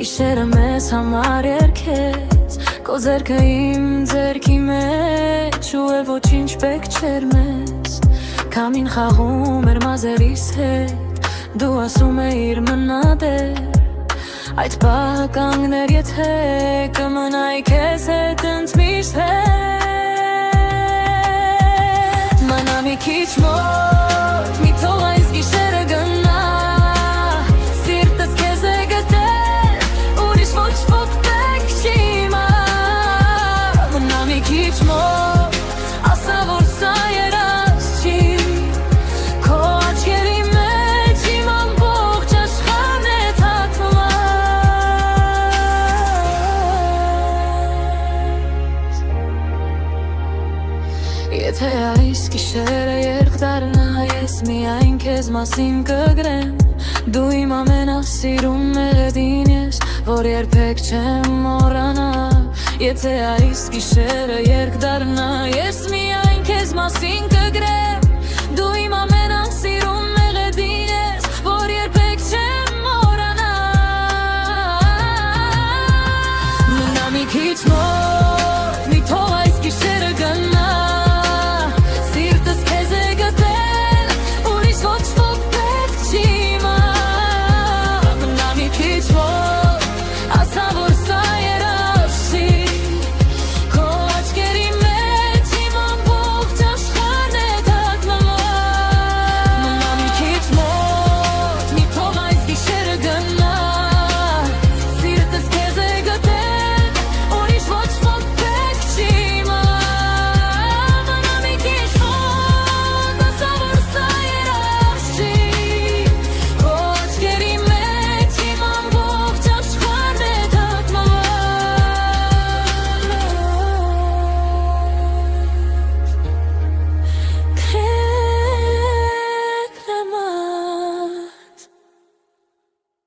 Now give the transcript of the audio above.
գիշերը մեզ համար երգես Քո ձեռքը իմ ձեռքի մեջ ու էլ ոչինչ պետք չէր մեզ Քամին խաղում էր մազերիս հետ Դու ասում էիր մնա դեր Այդ պահը կանգներ եթե կմնայի քեզ հետ ընդմիշտ հետ Մնա մի քիչ մոտ մի թող այս գիշերը գնա Սիրտս քեզ է գտել ուրիշ ոչ ոք պետք չի իմա Մնա մի քիչ մոտ ասա որ սա երազ չի Քո աչքերի մեջ իմ ամբողջ աշխարհն է թաքնված Եթե այս գիշերը երգ դառնա ես միայն քեզ մասին կգրեմ Դու իմ ամենասիրուն մեղեդին ես, որ երբեք չեմ մոռանա Եթե այս գիշերը երգ դառնա ես միայն քեզ մասին